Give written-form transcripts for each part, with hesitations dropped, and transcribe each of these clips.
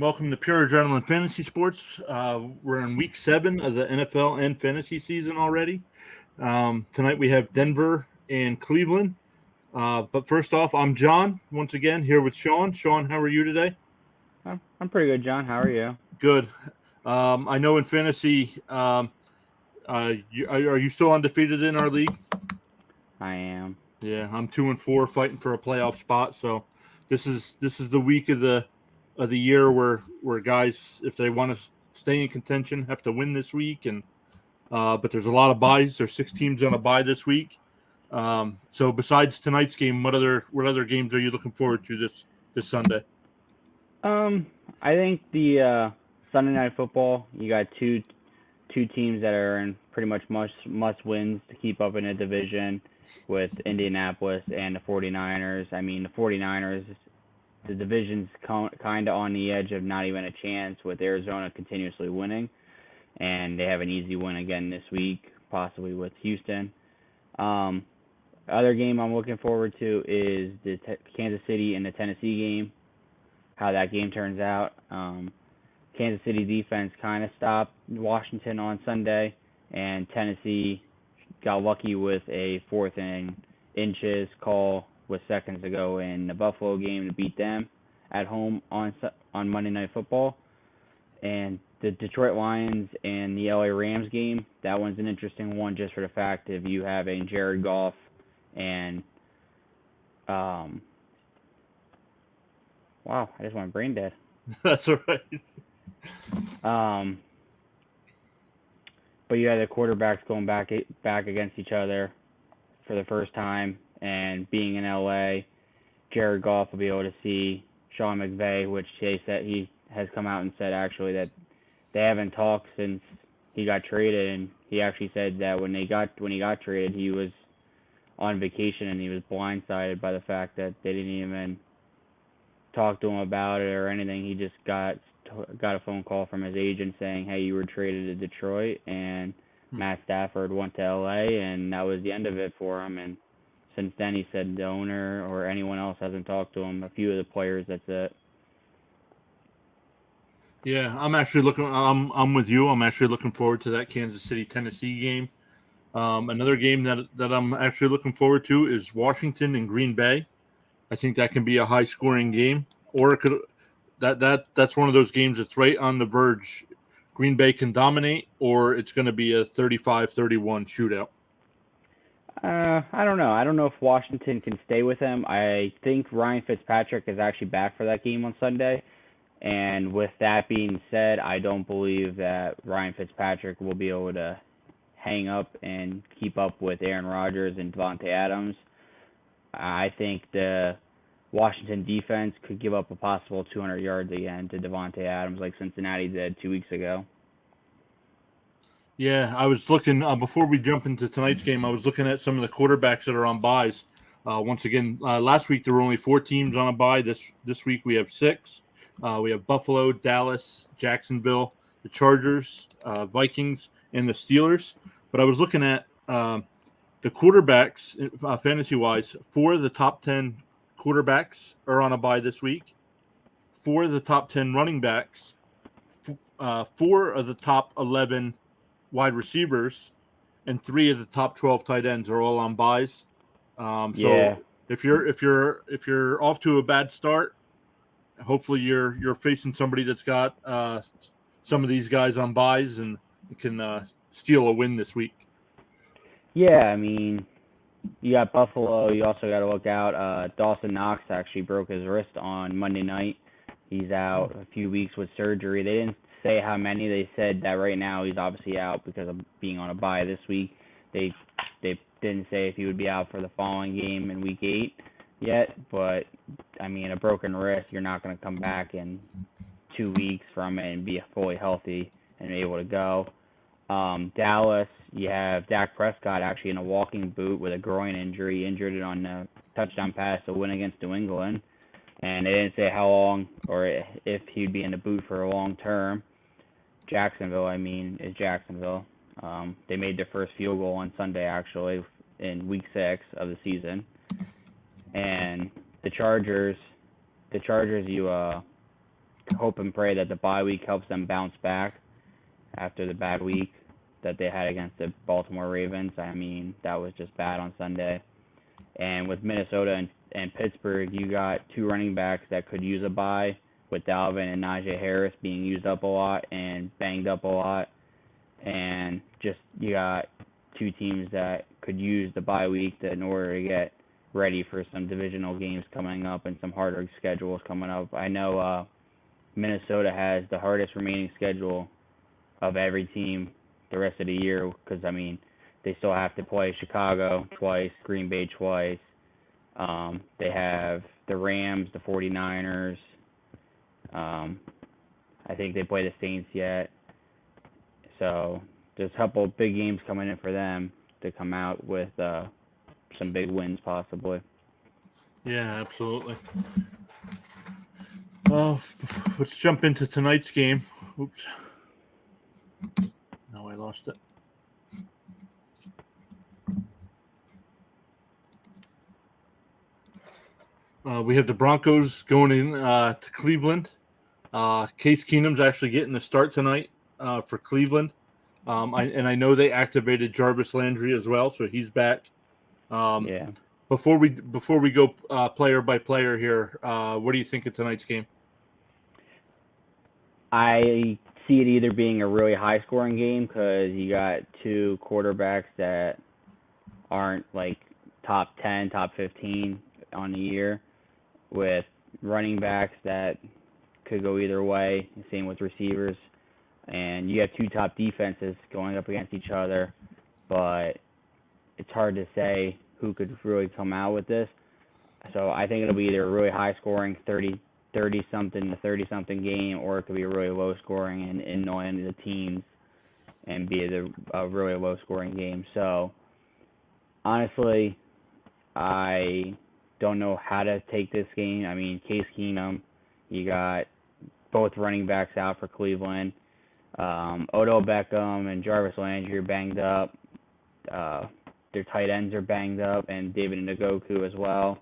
welcome to Pure Adrenaline Fantasy Sports. We're in week 7 of the NFL and fantasy season already. Tonight we have Denver and Cleveland. But first off, I'm John, once again, here with Sean. Sean, how are you today? I'm pretty good, John. How are you? Good. I know in fantasy, are you still undefeated in our league? I am. Yeah, I'm 2-4, fighting for a playoff spot. So this is the week of the year where guys, if they want to stay in contention, have to win this week. And but there's a lot of buys. There's 6 teams on a bye this week. So besides tonight's game, what other games are you looking forward to this Sunday? I think the Sunday Night Football. You got two teams that are in pretty much must wins to keep up in a division with Indianapolis and the 49ers. I mean, the 49ers, the division's kind of on the edge of not even a chance with Arizona continuously winning, and they have an easy win again this week, possibly with Houston. Other game I'm looking forward to is the Kansas City and the Tennessee game, how that game turns out. Kansas City defense kind of stopped Washington on Sunday, and Tennessee got lucky with a 4th and inches call with seconds to go in the Buffalo game to beat them at home on Monday Night Football. And the Detroit Lions and the LA Rams game, that one's an interesting one just for the fact if you have a Jared Goff and wow, I just went brain dead. That's all right. But you have the quarterbacks going back against each other for the first time, and being in LA, Jared Goff will be able to see Sean McVay, which he has come out and said actually that they haven't talked since he got traded, and he actually said that when he got traded, he was on vacation and he was blindsided by the fact that they didn't even talk to him about it or anything. He just got a phone call from his agent saying, hey, you were traded to Detroit, and Matt Stafford went to LA, and that was the end of it for him. And since then, he said the owner or anyone else hasn't talked to him. A few of the players, that's it. Yeah, I'm with you. I'm actually looking forward to that Kansas City Tennessee game. Another game that I'm actually looking forward to is Washington and Green Bay. I think that can be a high scoring game, or it could that's one of those games that's right on the verge. Green Bay can dominate, or it's going to be a 35-31 shootout. I don't know. I don't know if Washington can stay with him. I think Ryan Fitzpatrick is actually back for that game on Sunday. And with that being said, I don't believe that Ryan Fitzpatrick will be able to hang up and keep up with Aaron Rodgers and Davante Adams. I think the Washington defense could give up a possible 200 yards again to Davante Adams like Cincinnati did 2 weeks ago. Yeah, I was looking before we jump into tonight's game. I was looking at some of the quarterbacks that are on buys. Once again, last week there were only 4 teams on a bye. This week we have 6. We have Buffalo, Dallas, Jacksonville, the Chargers, Vikings, and the Steelers. But I was looking at the quarterbacks, fantasy-wise. 4 of the top 10 quarterbacks are on a bye this week. 4 of the top 10 running backs. 4 of the top 11 wide receivers, and 3 of the top 12 tight ends are all on buys. So if you're off to a bad start, hopefully you're facing somebody that's got some of these guys on buys and can steal a win this week. Yeah, I mean, you got Buffalo. You also got to look out. Dawson Knox actually broke his wrist on Monday night. He's out a few weeks with surgery. They didn't say how many. They said that right now he's obviously out because of being on a bye this week. They didn't say if he would be out for the following game in week 8 yet, but I mean, a broken wrist, you're not going to come back in 2 weeks from it and be fully healthy and able to go. Dallas, you have Dak Prescott actually in a walking boot with a groin injury. He injured it on the touchdown pass to win against New England. And they didn't say how long or if he'd be in the boot for a long term. Jacksonville, is Jacksonville. They made their first field goal on Sunday, actually, in week 6 of the season. And the Chargers, you hope and pray that the bye week helps them bounce back after the bad week that they had against the Baltimore Ravens. I mean, that was just bad on Sunday. And with Minnesota and Pittsburgh, you got two running backs that could use a bye, with Dalvin and Najee Harris being used up a lot and banged up a lot. And just you got two teams that could use the bye week in order to get ready for some divisional games coming up and some harder schedules coming up. I know Minnesota has the hardest remaining schedule of every team the rest of the year because, I mean, they still have to play Chicago twice, Green Bay twice. They have the Rams, the 49ers. I think they play the Saints yet. So there's a couple of big games coming in for them to come out with some big wins possibly. Yeah, absolutely. Well, let's jump into tonight's game. Oops. No, I lost it. We have the Broncos going in to Cleveland. Case Keenum's actually getting the start tonight for Cleveland. I know they activated Jarvis Landry as well, so he's back. Yeah. Before we go player by player here, what do you think of tonight's game? I see it either being a really high-scoring game because you got two quarterbacks that aren't like top 10, top 15 on the year, with running backs that could go either way, same with receivers. And you have two top defenses going up against each other, but it's hard to say who could really come out with this. So I think it'll be either a really high-scoring 30-something to 30-something game, or it could be a really low-scoring and annoying the teams and be a really low-scoring game. So honestly, I don't know how to take this game. I mean, Case Keenum, you got both running backs out for Cleveland. Odell Beckham and Jarvis Landry are banged up. Their tight ends are banged up, and David Njoku as well.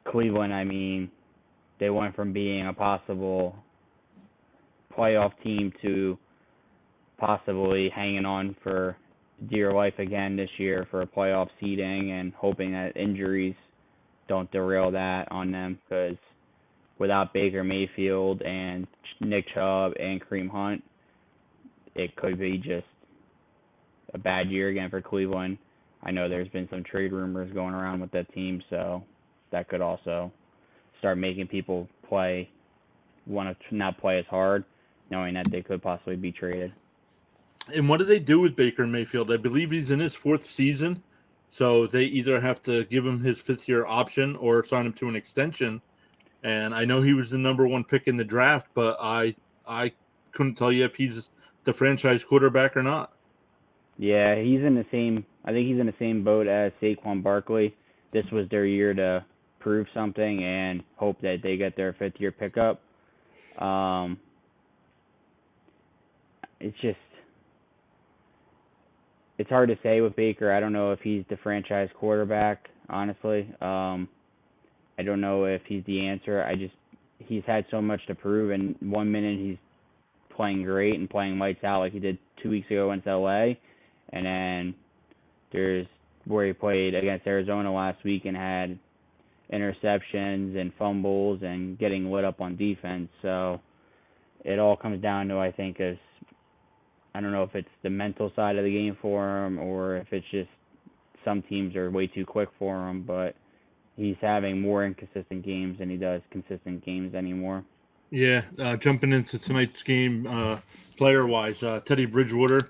Cleveland, I mean, they went from being a possible playoff team to possibly hanging on for dear life again this year for a playoff seeding, and hoping that injuries don't derail that on them, because without Baker Mayfield and Nick Chubb and Kareem Hunt, it could be just a bad year again for Cleveland. I know there's been some trade rumors going around with that team, so that could also start making people want to not play as hard, knowing that they could possibly be traded. And what do they do with Baker Mayfield? I believe he's in his fourth season, so they either have to give him his fifth-year option or sign him to an extension. And I know he was the number one pick in the draft, but I couldn't tell you if he's the franchise quarterback or not. Yeah, I think he's in the same boat as Saquon Barkley. This was their year to prove something and hope that they get their fifth-year pickup. It's hard to say with Baker. I don't know if he's the franchise quarterback, honestly. I don't know if he's the answer. He's had so much to prove, and 1 minute he's playing great and playing lights out like he did 2 weeks ago against LA, and then there's where he played against Arizona last week and had interceptions and fumbles and getting lit up on defense. So it all comes down to, I think, I don't know if it's the mental side of the game for him or if it's just some teams are way too quick for him, but he's having more inconsistent games than he does consistent games anymore. Yeah, jumping into tonight's game, player-wise, Teddy Bridgewater,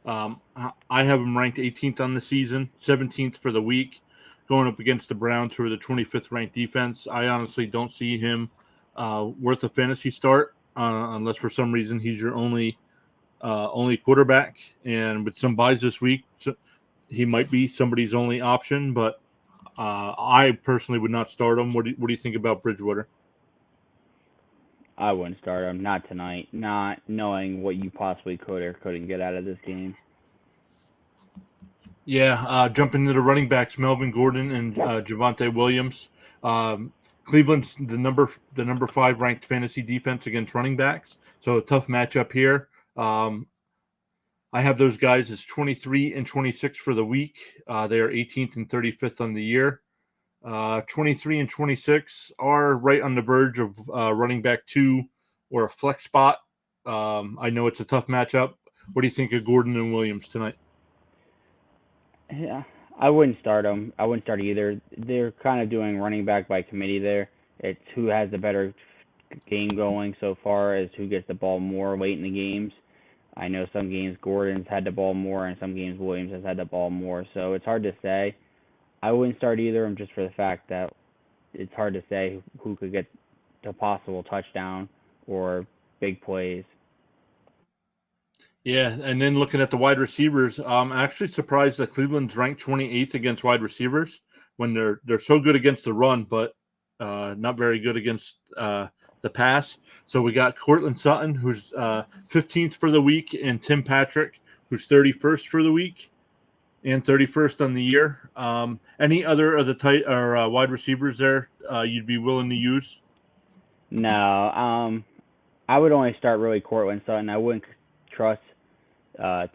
I have him ranked 18th on the season, 17th for the week, going up against the Browns, who are the 25th ranked defense. I honestly don't see him worth a fantasy start unless for some reason he's your only quarterback. And with some buys this week, he might be somebody's only option, but I personally would not start him. What do you think about Bridgewater? I wouldn't start him, not tonight, not knowing what you possibly could or couldn't get out of this game. Yeah, jumping into the running backs, Melvin Gordon and Javonte Williams. Cleveland's the number 5 ranked fantasy defense against running backs, so a tough matchup here. I have those guys as 23 and 26 for the week. They are 18th and 35th on the year. 23 and 26 are right on the verge of running back 2 or a flex spot. I know it's a tough matchup. What do you think of Gordon and Williams tonight? Yeah, I wouldn't start them. I wouldn't start either. They're kind of doing running back by committee there. It's who has the better game going so far as who gets the ball more late in the games. I know some games Gordon's had the ball more, and some games Williams has had the ball more. So it's hard to say. I wouldn't start either of them just for the fact that it's hard to say who could get a possible touchdown or big plays. Yeah, and then looking at the wide receivers, I'm actually surprised that Cleveland's ranked 28th against wide receivers when they're so good against the run, but not very good against the pass. So we got Cortland Sutton, who's 15th for the week, and Tim Patrick, who's 31st for the week and 31st on the year. Any other of the tight or wide receivers there you'd be willing to use? No, I would only start really Cortland Sutton. I wouldn't trust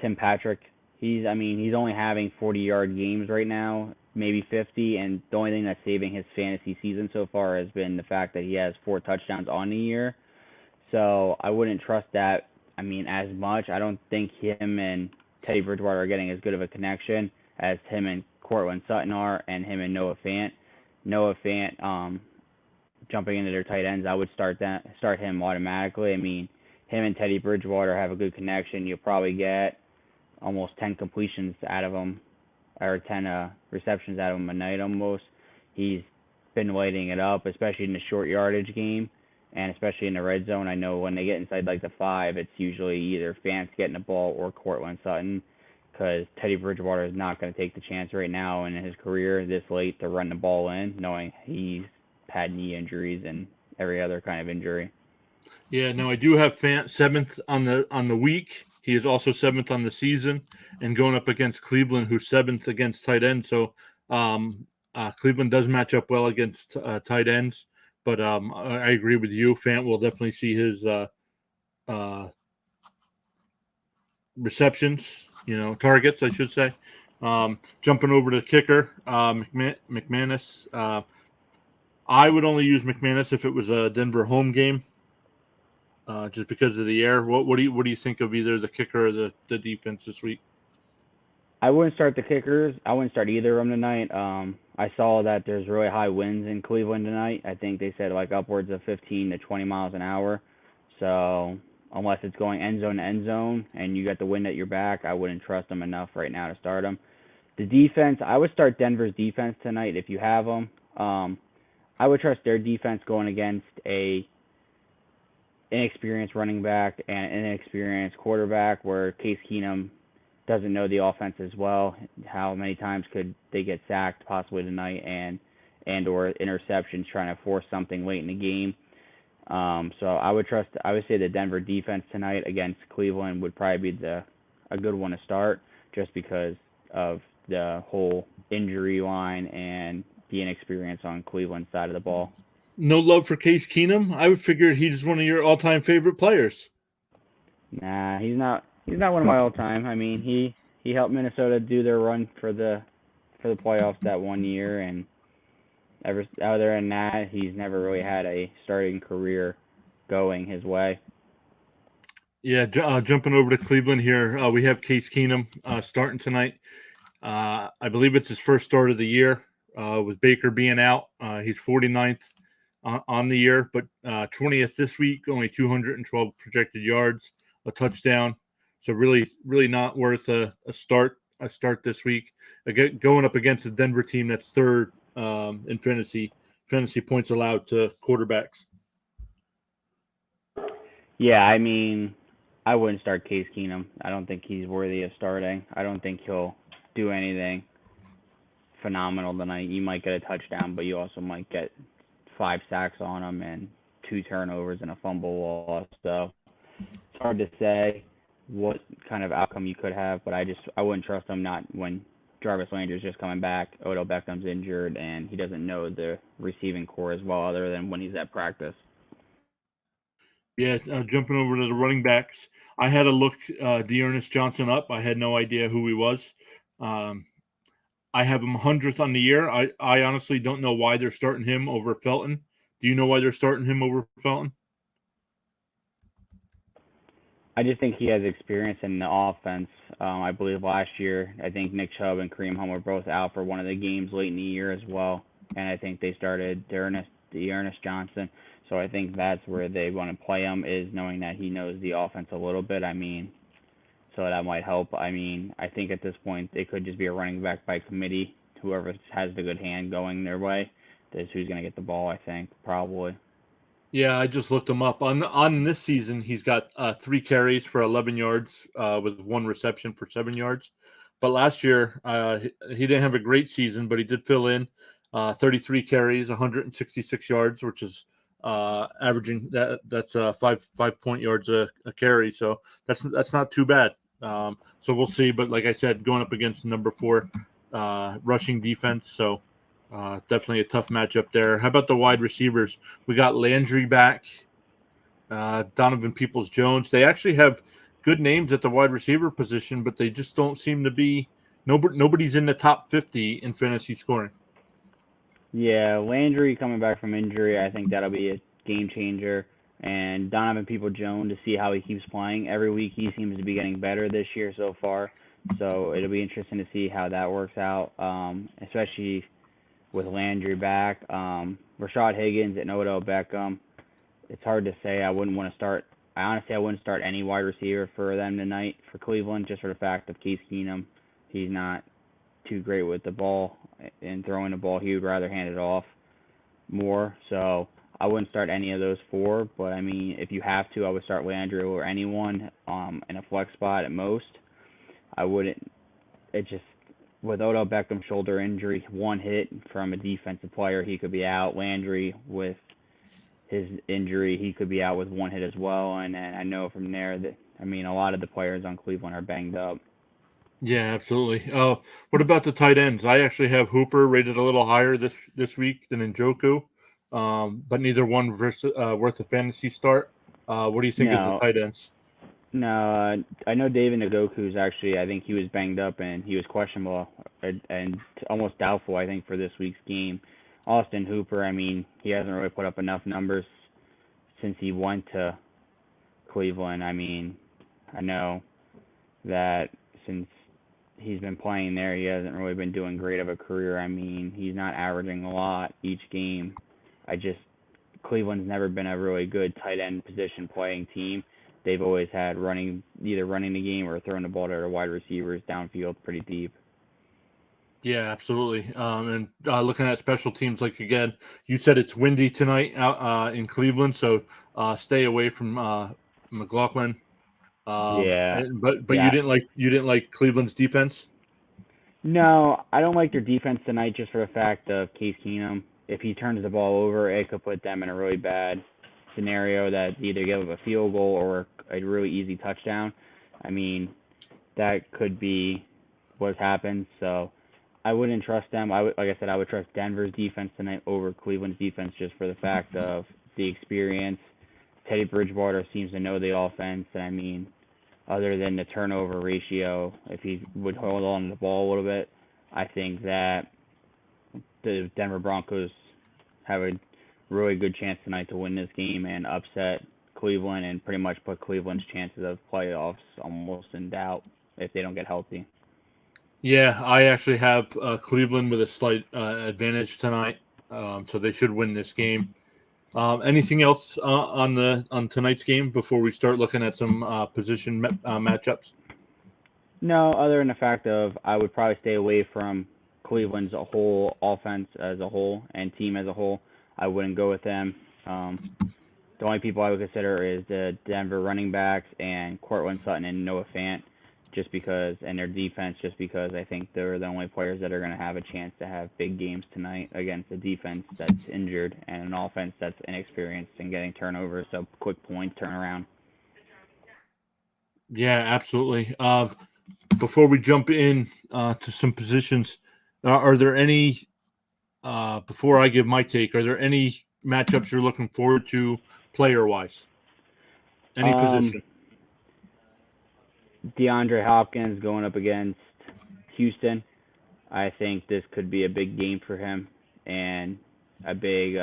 Tim Patrick. He's only having 40-yard games right now, maybe 50, and the only thing that's saving his fantasy season so far has been the fact that he has 4 touchdowns on the year. So I wouldn't trust that, as much. I don't think him and Teddy Bridgewater are getting as good of a connection as him and Cortland Sutton are, and him and Noah Fant. Noah Fant, jumping into their tight ends, I would start him automatically. Him and Teddy Bridgewater have a good connection. You'll probably get almost 10 completions out of him, or 10 receptions out of him a night almost. He's been lighting it up, especially in the short yardage game, and especially in the red zone. I know when they get inside like the 5, it's usually either Fant's getting the ball or Cortland Sutton, because Teddy Bridgewater is not going to take the chance right now in his career this late to run the ball in, knowing he's had knee injuries and every other kind of injury. Yeah, no, I do have Fant 7th on the week. He is also 7th on the season, and going up against Cleveland, who's 7th against tight ends. So Cleveland does match up well against tight ends, but I agree with you. Fant will definitely see his receptions, targets, I should say. Jumping over to kicker, McManus. I would only use McManus if it was a Denver home game. Just because of the air. What do you think of either the kicker or the defense this week? I wouldn't start the kickers. I wouldn't start either of them tonight. I saw that there's really high winds in Cleveland tonight. I think they said like upwards of 15 to 20 miles an hour. So unless it's going end zone to end zone and you got the wind at your back, I wouldn't trust them enough right now to start them. The defense, I would start Denver's defense tonight if you have them. I would trust their defense going against a inexperienced running back and an inexperienced quarterback, where Case Keenum doesn't know the offense as well. How many times could they get sacked possibly tonight and or interceptions trying to force something late in the game? So I would say the Denver defense tonight against Cleveland would probably be a good one to start, just because of the whole injury line and the inexperience on Cleveland's side of the ball. No love for Case Keenum? I would figure he's one of your all-time favorite players. Nah, he's not. He's not one of my all-time. He helped Minnesota do their run for the playoffs that one year, and other than that, he's never really had a starting career going his way. Yeah, jumping over to Cleveland here, we have Case Keenum starting tonight. I believe it's his first start of the year with Baker being out. He's 49th on the year, but 20th this week, only 212 projected yards, a touchdown. So really, really not worth a start this week. Again, going up against a Denver team that's third in fantasy points allowed to quarterbacks. Yeah, I wouldn't start Case Keenum. I don't think he's worthy of starting. I don't think he'll do anything phenomenal tonight. You might get a touchdown, but you also might get 5 sacks on him and 2 turnovers and a fumble loss. So it's hard to say what kind of outcome you could have, but I wouldn't trust him not when Jarvis Landry's just coming back. Odell Beckham's injured, and he doesn't know the receiving core as well, other than when he's at practice. Yeah, jumping over to the running backs, I had to look Dearness Johnson up. I had no idea who he was. Um, I have him 100th on the year. I honestly don't know why they're starting him over Felton. Do you know why they're starting him over Felton? I just think he has experience in the offense. I believe last year, I think Nick Chubb and Kareem Hunt were both out for one of the games late in the year as well, and I think they started Dearness Johnson. So I think that's where they want to play him, is knowing that he knows the offense a little bit. I mean, so that might help. I mean, I think at this point it could just be a running back by committee. Whoever has the good hand going their way is who's going to get the ball. I think probably. Yeah, I just looked him up. On this season, he's got 3 carries for 11 yards with 1 reception for 7 yards. But last year, he didn't have a great season, but he did fill in 33 carries, 166 yards, which is averaging that's 5 point yards a carry. So that's not too bad. So we'll see. But like I said, going up against the number 4 rushing defense, so definitely a tough matchup there. How about the wide receivers? We got Landry back, Donovan Peoples-Jones. They actually have good names at the wide receiver position, but they just don't seem to be. Nobody's in the top 50 in fantasy scoring. Yeah, Landry coming back from injury, I think that'll be a game changer. And Donovan People-Jones, to see how he keeps playing every week, he seems to be getting better this year so far. So it'll be interesting to see how that works out, especially with Landry back. Rashad Higgins and Odell Beckham. It's hard to say. I wouldn't want to start. I wouldn't start any wide receiver for them tonight for Cleveland, just for the fact of Case Keenum. He's not too great with the ball and throwing the ball. He would rather hand it off more. So I wouldn't start any of those 4. But I mean, if you have to, I would start Landry or anyone in a flex spot at most. I wouldn't. It just, with Odell Beckham's shoulder injury, 1 hit from a defensive player, he could be out. Landry, with his injury, he could be out with 1 hit as well. And I know from there that, I mean, a lot of the players on Cleveland are banged up. Yeah, absolutely. What about the tight ends? I actually have Hooper rated a little higher this week than Njoku, but neither one worth a fantasy start. What do you think of the No, tight ends? no, I know David Njoku's actually, I think he was banged up and he was questionable and almost doubtful, I think, for this week's game. Austin Hooper, I mean, he hasn't really put up enough numbers since he went to Cleveland. I mean, I know that since he's been playing there, he hasn't really been doing great of a career. I mean, he's not averaging a lot each game. Cleveland's never been a really good tight end position playing team. They've always had either running the game or throwing the ball to their wide receivers downfield pretty deep. Yeah, absolutely. And looking at special teams, like again, you said it's windy tonight out in Cleveland, so stay away from McLaughlin. Yeah, But yeah. you didn't like Cleveland's defense. No, I don't like their defense tonight just for the fact of Case Keenum. If he turns the ball over, it could put them in a really bad scenario that either give up a field goal or a really easy touchdown. I mean, that could be what happens. So I wouldn't trust them. Like I said, I would trust Denver's defense tonight over Cleveland's defense just for the fact of the experience. Teddy Bridgewater seems to know the offense, and I mean, other than the turnover ratio, if he would hold on to the ball a little bit, I think that the Denver Broncos have a really good chance tonight to win this game and upset Cleveland and pretty much put Cleveland's chances of playoffs almost in doubt if they don't get healthy. Yeah, I actually have Cleveland with a slight advantage tonight, so they should win this game. Anything else on tonight's game before we start looking at some position matchups? No, other than the fact of I would probably stay away from Cleveland's whole offense as a whole and team as a whole. I wouldn't go with them. The only people I would consider is the Denver running backs and Cortland Sutton and Noah Fant, and their defense, just because I think they're the only players that are going to have a chance to have big games tonight against a defense that's injured and an offense that's inexperienced in getting turnovers, so quick point turnaround. Yeah, absolutely. before we jump in to some positions, are there any, before I give my take, are there any matchups you're looking forward to player-wise? Any position? DeAndre Hopkins going up against Houston. I think this could be a big game for him and a big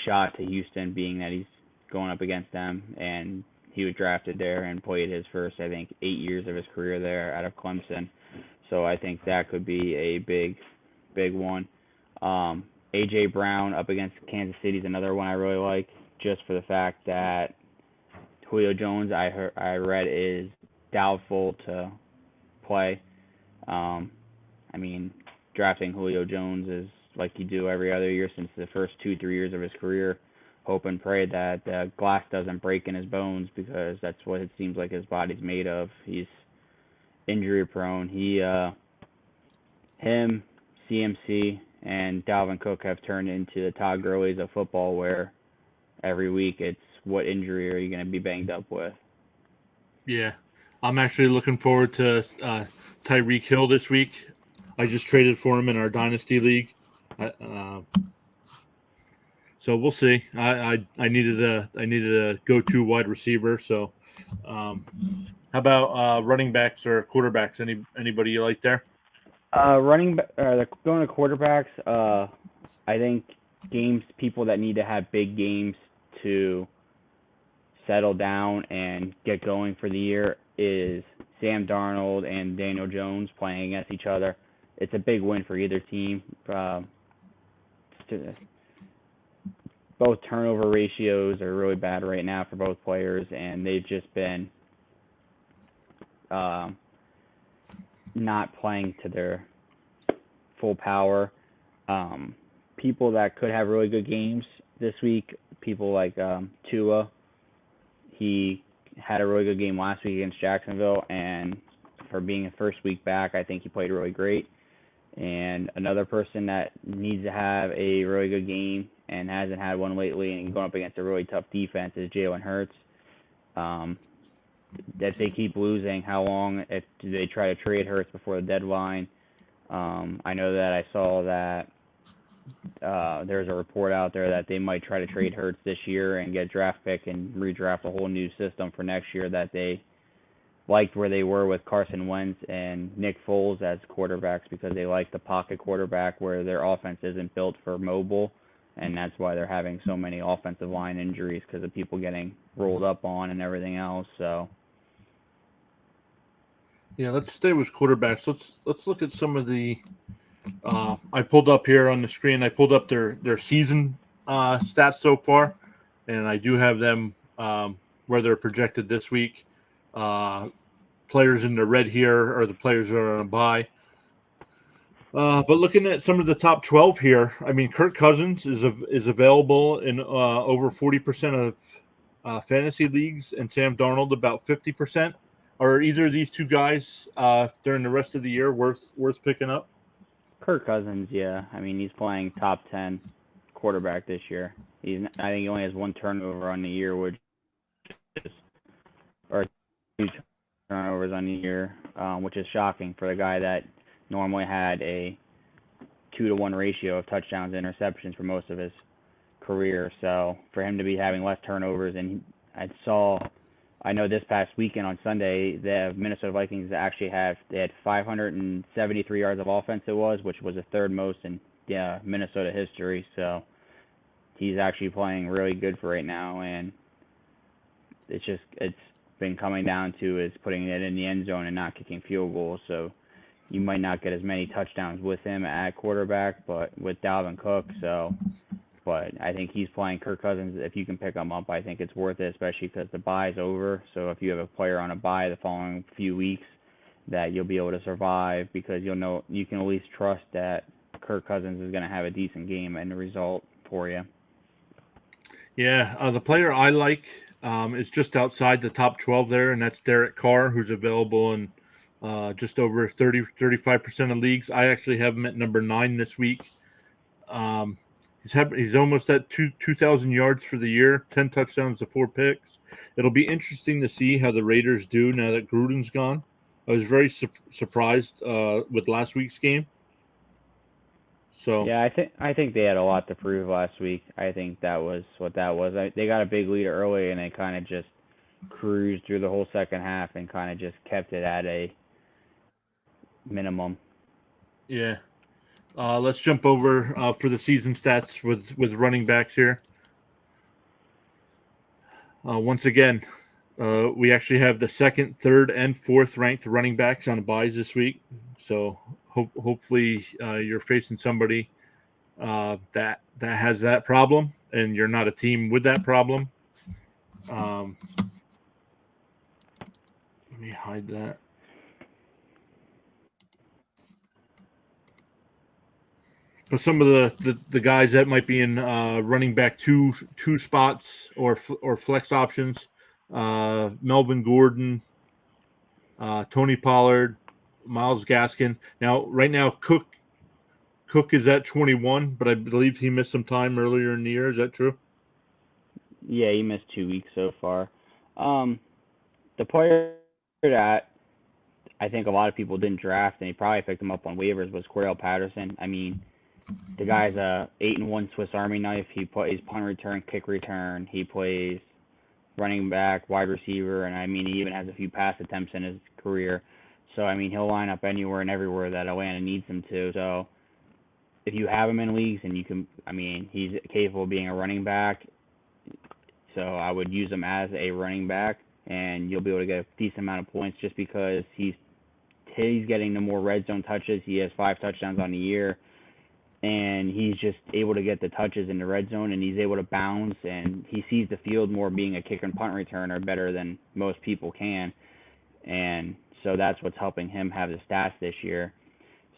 shot to Houston, being that he's going up against them, and he was drafted there and played his first, I think, 8 years of his career there out of Clemson. So I think that could be a big one. A.J. Brown up against Kansas City is another one I really like, just for the fact that Julio Jones, I read, is doubtful to play. I mean, drafting Julio Jones is like you do every other year since the first 2-3 years of his career. Hope and pray that the glass doesn't break in his bones, because that's what it seems like his body's made of. He's injury prone. Him, CMC, and Dalvin Cook have turned into the Todd Gurley's of football, where every week it's what injury are you going to be banged up with. Yeah, I'm actually looking forward to Tyreek Hill this week. I just traded for him in our Dynasty League. So we'll see. I needed a go-to wide receiver. So, how about running backs or quarterbacks? Anybody you like there? Going to quarterbacks. I think people that need to have big games to settle down and get going for the year is Sam Darnold and Daniel Jones playing against each other. It's a big win for either team. Both turnover ratios are really bad right now for both players, and they've just been not playing to their full power. People that could have really good games this week, people like Tua. He had a really good game last week against Jacksonville, and for being a first week back, I think he played really great. And another person that needs to have a really good game and hasn't had one lately, and going up against a really tough defense, is Jalen Hurts. If they keep losing, how long do they try to trade Hurts before the deadline? I know that I saw that there's a report out there that they might try to trade Hurts this year and get a draft pick and redraft a whole new system for next year, that they liked where they were with Carson Wentz and Nick Foles as quarterbacks, because they like the pocket quarterback where their offense isn't built for mobile, and that's why they're having so many offensive line injuries, because of people getting rolled up on and everything else. So yeah, let's stay with quarterbacks. Let's look at some of the. I pulled up here on the screen. I pulled up their season stats so far, and I do have them where they're projected this week. Players in the red here are the players that are on a bye. But looking at some of the top 12 here, I mean, Kirk Cousins is available in over 40% of fantasy leagues, and Sam Darnold about 50%. Are either of these two guys during the rest of the year worth picking up? Kirk Cousins, yeah. I mean, he's playing top 10 quarterback this year. I think he only has one turnover on the year, or two turnovers on the year, which is shocking for the guy that normally had a 2-to-1 ratio of touchdowns and interceptions for most of his career. So for him to be having less turnovers, and I know this past weekend on Sunday, the Minnesota Vikings actually had 573 yards of offense, which was the third most in Minnesota history. So he's actually playing really good for right now, and it's been coming down to is putting it in the end zone and not kicking field goals. So you might not get as many touchdowns with him at quarterback, but with Dalvin Cook. But I think he's playing Kirk Cousins. If you can pick him up, I think it's worth it, especially because the bye is over. So if you have a player on a bye the following few weeks, that you'll be able to survive, because you can at least trust that Kirk Cousins is going to have a decent game and the result for you. Yeah, the player I like is just outside the top 12 there, and that's Derek Carr, who's available in just over 35% of leagues. I actually have him at number 9 this week. He's almost at 2,000 yards for the year, 10 touchdowns to 4 picks. It'll be interesting to see how the Raiders do now that Gruden's gone. I was very surprised with last week's game. So Yeah, I think they had a lot to prove last week. I think that was what that was. They got a big lead early, and they kind of just cruised through the whole second half and kind of just kept it at a minimum. yeah, let's jump over for the season stats with running backs here. Once again, we actually have the second, third, and fourth ranked running backs on buys this week. So hopefully you're facing somebody that has that problem, and you're not a team with that problem. Let me hide that. But some of the guys that might be in running back two spots or flex options, Melvin Gordon, Tony Pollard, Myles Gaskin. Now, right now, Cook is at 21, but I believe he missed some time earlier in the year. Is that true? Yeah, he missed 2 weeks so far. The player that I think a lot of people didn't draft, and he probably picked him up on waivers, was Corel Patterson. I mean, the guy's a 8-1 Swiss Army knife. He plays punt return, kick return. He plays running back, wide receiver, and I mean, he even has a few pass attempts in his career. So I mean, he'll line up anywhere and everywhere that Atlanta needs him to. So if you have him in leagues, and you can, I mean, he's capable of being a running back. So I would use him as a running back, and you'll be able to get a decent amount of points just because he's getting the more red zone touches. He has 5 touchdowns on the year, and he's just able to get the touches in the red zone, and he's able to bounce, and he sees the field more being a kick and punt returner better than most people can, and so that's what's helping him have the stats this year.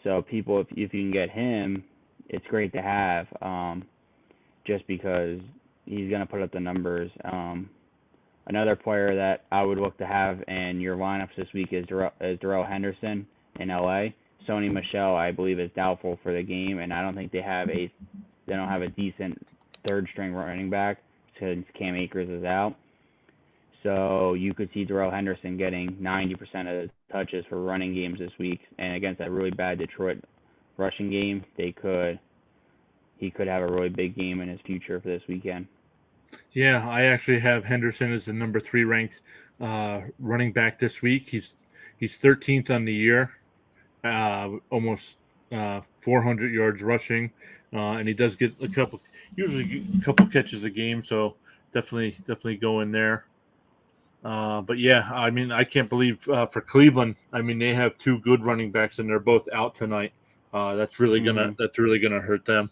So people, if you can get him, it's great to have, just because he's going to put up the numbers. Another player that I would look to have in your lineups this week is Darrell Henderson in LA. Sony Michel, I believe, is doubtful for the game, and I don't think they don't have a decent third string running back since Cam Akers is out. So you could see Darrell Henderson getting 90% of the touches for running games this week, and against that really bad Detroit rushing game, he could have a really big game in his future for this weekend. Yeah, I actually have Henderson as the number 3 ranked running back this week. He's 13th on the year, almost 400 yards rushing, and he does get usually a couple catches a game. So definitely go in there. But yeah, I mean, I can't believe for Cleveland. I mean, they have 2 good running backs, and they're both out tonight. That's really gonna hurt them.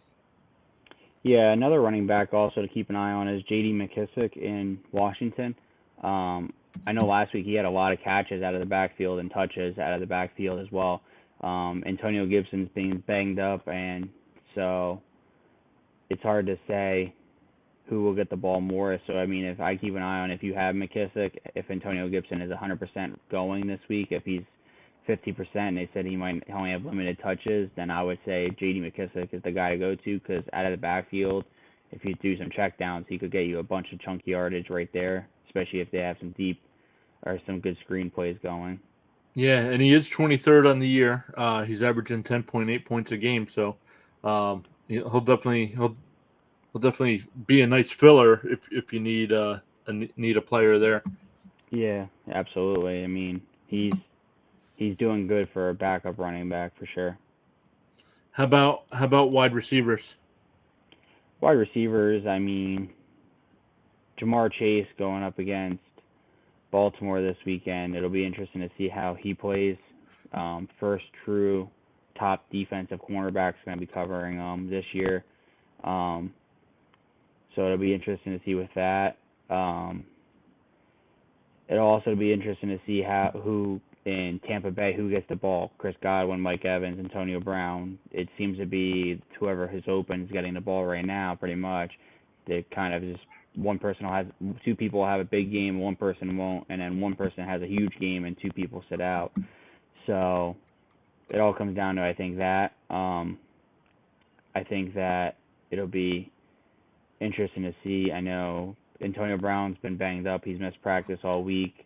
Yeah, another running back also to keep an eye on is J.D. Mckissick in Washington. I know last week he had a lot of catches out of the backfield and touches out of the backfield as well. Antonio Gibson's being banged up, and so it's hard to say who will get the ball more. So, I mean, if I keep an eye on if you have Mckissick, if Antonio Gibson is 100% going this week, if he's 50%, and they said he might only have limited touches, then I would say J.D. Mckissick is the guy to go to, because out of the backfield, if you do some checkdowns, he could get you a bunch of chunky yardage right there, especially if they have some deep or some good screen plays going. Yeah, and he is 23rd on the year. He's averaging 10.8 points a game, so he'll definitely be a nice filler if you need a player there. Yeah, absolutely. I mean, he's doing good for a backup running back for sure. How about wide receivers? Wide receivers, I mean, Jamar Chase going up against Baltimore this weekend. It'll be interesting to see how he plays. First true top defensive cornerback's going to be covering this year. So it'll be interesting to see with that. It'll also be interesting to see who in Tampa Bay, who gets the ball. Chris Godwin, Mike Evans, Antonio Brown. It seems to be whoever is open is getting the ball right now, pretty much. They kind of just two people have a big game, one person won't, and then one person has a huge game and 2 people sit out. So it all comes down to I think that it'll be interesting to see. I know Antonio Brown's been banged up. He's missed practice all week.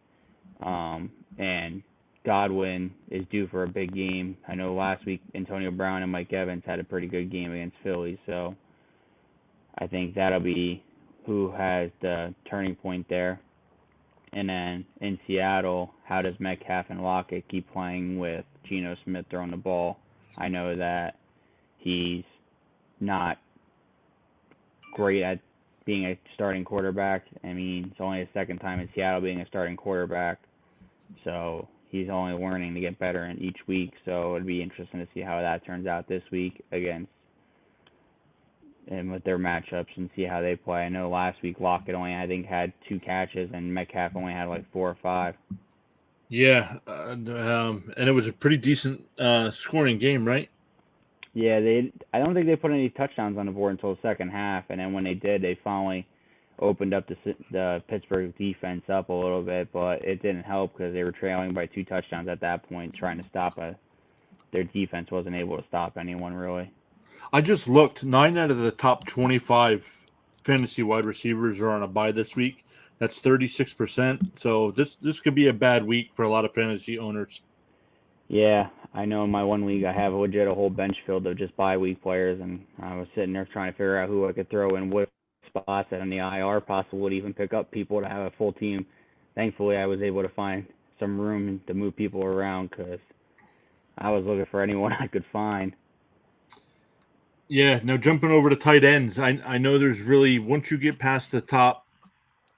And Godwin is due for a big game. I know last week Antonio Brown and Mike Evans had a pretty good game against Philly, so I think that'll be who has the turning point there. And then in Seattle, how does Metcalf and Lockett keep playing with Geno Smith throwing the ball? I know that he's not great at being a starting quarterback. I mean, it's only his second time in Seattle being a starting quarterback. So he's only learning to get better in each week. So it'd be interesting to see how that turns out this week against and with their matchups and see how they play. I know last week Lockett only I think had 2 catches and Metcalf only had like 4 or 5. Yeah, and it was a pretty decent scoring game, right? Yeah, I don't think they put any touchdowns on the board until the second half, and then when they did, they finally opened up the Pittsburgh defense up a little bit, but it didn't help because they were trailing by 2 touchdowns at that point, trying to stop their defense wasn't able to stop anyone really. I just looked. 9 out of the top 25 fantasy wide receivers are on a bye this week. That's 36%. So this could be a bad week for a lot of fantasy owners. Yeah, I know in my one league I have legit a whole bench filled of just bye week players, and I was sitting there trying to figure out who I could throw in what spots and on the IR possible would even pick up people to have a full team. Thankfully, I was able to find some room to move people around because I was looking for anyone I could find. Yeah, now jumping over to tight ends, I know there's really, once you get past the top,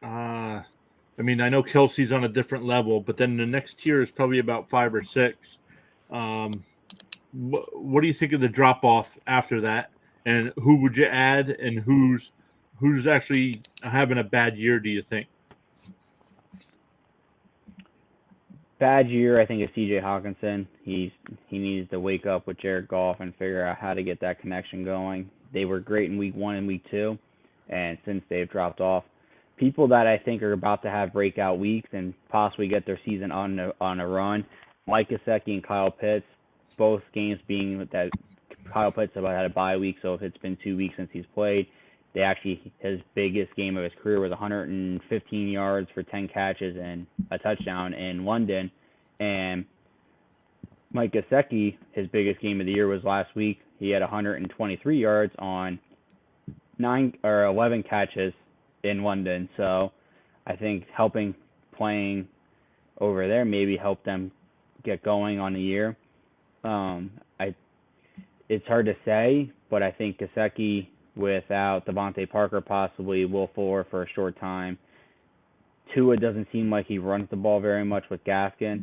I mean, I know Kelsey's on a different level, but then the next tier is probably about 5 or 6. What do you think of the drop off after that? And who would you add? And who's actually having a bad year? Do you think? Bad year, I think, is C.J. Hawkinson. He needs to wake up with Jared Goff and figure out how to get that connection going. They were great in week 1 and week 2, and since they've dropped off, people that I think are about to have breakout weeks and possibly get their season on a run, Mike Gaseki and Kyle Pitts, both games being that Kyle Pitts about had a bye week, so if it's been 2 weeks since he's played, his biggest game of his career was 115 yards for 10 catches and a touchdown in London. And Mike Gesicki, his biggest game of the year was last week. He had 123 yards on 11 catches in London. So I think helping playing over there maybe help them get going on the year. It's hard to say, but I think Gasecki without Devontae Parker possibly will Fuller for a short time. Tua doesn't seem like he runs the ball very much with Gaskin,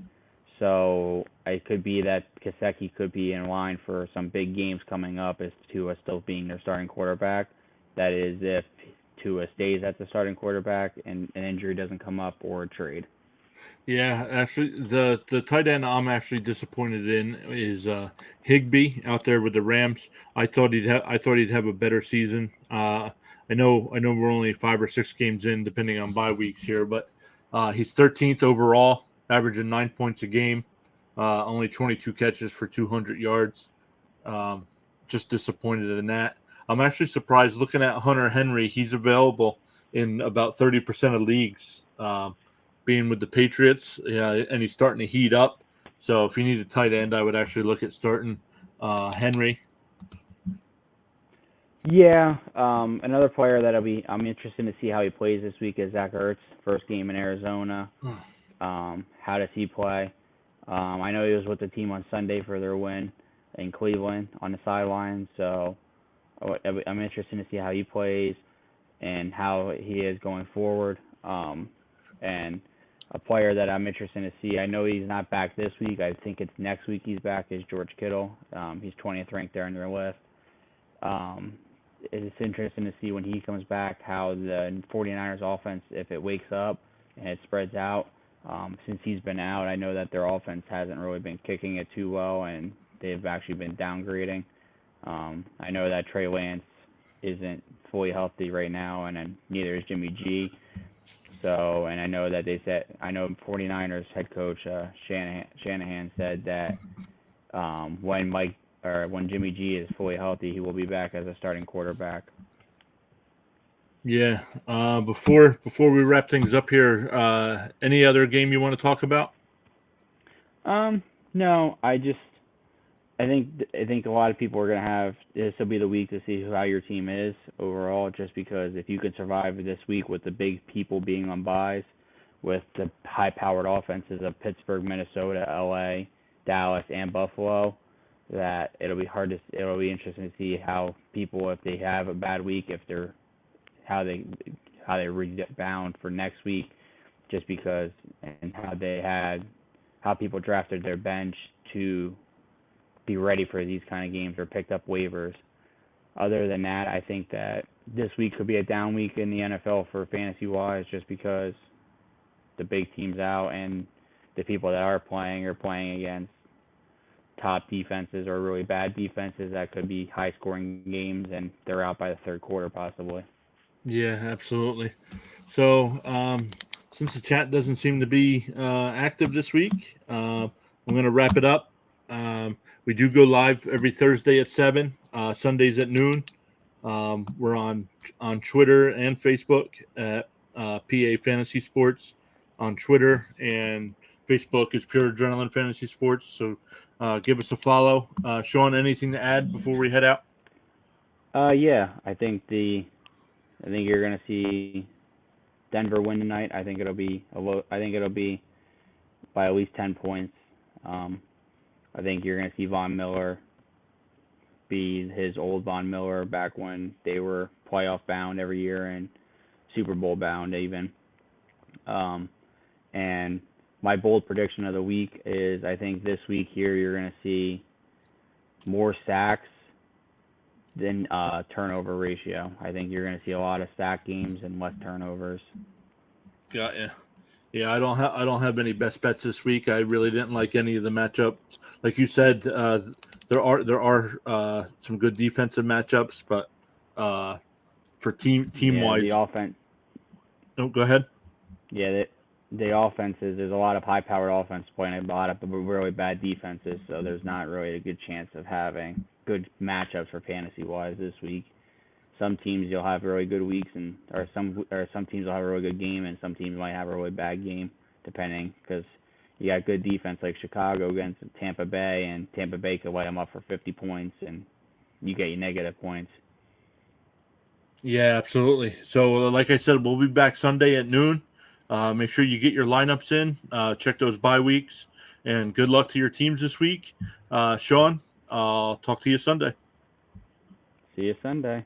so it could be that Gasecki could be in line for some big games coming up as Tua still being their starting quarterback. That is if Tua stays at the starting quarterback and an injury doesn't come up or a trade. Yeah, actually, the tight end I'm actually disappointed in is Higbee out there with the Rams. I thought he'd have a better season. I know we're only 5 or 6 games in, depending on bye weeks here, but he's 13th overall, averaging 9 points a game, only 22 catches for 200 yards. Just disappointed in that. I'm actually surprised looking at Hunter Henry. He's available in about 30% of leagues. Being with the Patriots, and he's starting to heat up. So if you need a tight end, I would actually look at starting Henry. Yeah, another player that I'm interested to see how he plays this week is Zach Ertz, first game in Arizona. How does he play? I know he was with the team on Sunday for their win in Cleveland on the sideline, so I'm interested to see how he plays and how he is going forward. And a player that I'm interested to see, I know he's not back this week. I think it's next week he's back, is George Kittle. He's 20th ranked there in their list. It's interesting to see when he comes back how the 49ers offense, if it wakes up and it spreads out. Since he's been out, I know that their offense hasn't really been kicking it too well, and they've actually been downgrading. I know that Trey Lance isn't fully healthy right now, and then neither is Jimmy G. So, and I know that 49ers head coach Shanahan said that when Mike when Jimmy G is fully healthy, he will be back as a starting quarterback. Yeah. Before we wrap things up here, any other game you want to talk about? No, I think a lot of people are gonna have this will be the week to see how your team is overall. Just because if you can survive this week with the big people being on buys, with the high-powered offenses of Pittsburgh, Minnesota, LA, Dallas, and Buffalo, that it'll be interesting to see how people, if they have a bad week, how they rebound for next week, just because, and how people drafted their bench to be ready for these kind of games or picked up waivers. Other than that, I think that this week could be a down week in the NFL for fantasy wise, just because the big teams out and the people that are playing against top defenses or really bad defenses that could be high scoring games, and they're out by the third quarter possibly. Yeah, absolutely. So, since the chat doesn't seem to be active this week, I'm going to wrap it up. We do go live every Thursday at 7, Sundays at noon. We're on Twitter and Facebook at PA Fantasy Sports on Twitter, and Facebook is Pure Adrenaline Fantasy Sports. So give us a follow. Sean, anything to add before we head out? Yeah, I think you're gonna see Denver win tonight. I think it'll be by at least 10 points. I think you're gonna see Von Miller be his old Von Miller back when they were playoff bound every year and Super Bowl bound even. And my bold prediction of the week is I think this week here you're going to see more sacks than turnover ratio. I think you're going to see a lot of sack games and less turnovers. Got ya. Yeah, I don't have any best bets this week. I really didn't like any of the matchups. Like you said, there are some good defensive matchups, but for team wise, the offense. Oh, go ahead. Yeah, the offenses. There's a lot of high-powered offense playing a lot of really bad defenses, so there's not really a good chance of having good matchups for fantasy-wise this week. Some teams you'll have really good weeks, or some teams will have a really good game, and some teams might have a really bad game, depending, because you got good defense like Chicago against Tampa Bay, and Tampa Bay could light them up for 50 points, and you get your negative points. Yeah, absolutely. So, like I said, we'll be back Sunday at noon. Make sure you get your lineups in. Check those bye weeks, and good luck to your teams this week. Sean, I'll talk to you Sunday. See you Sunday.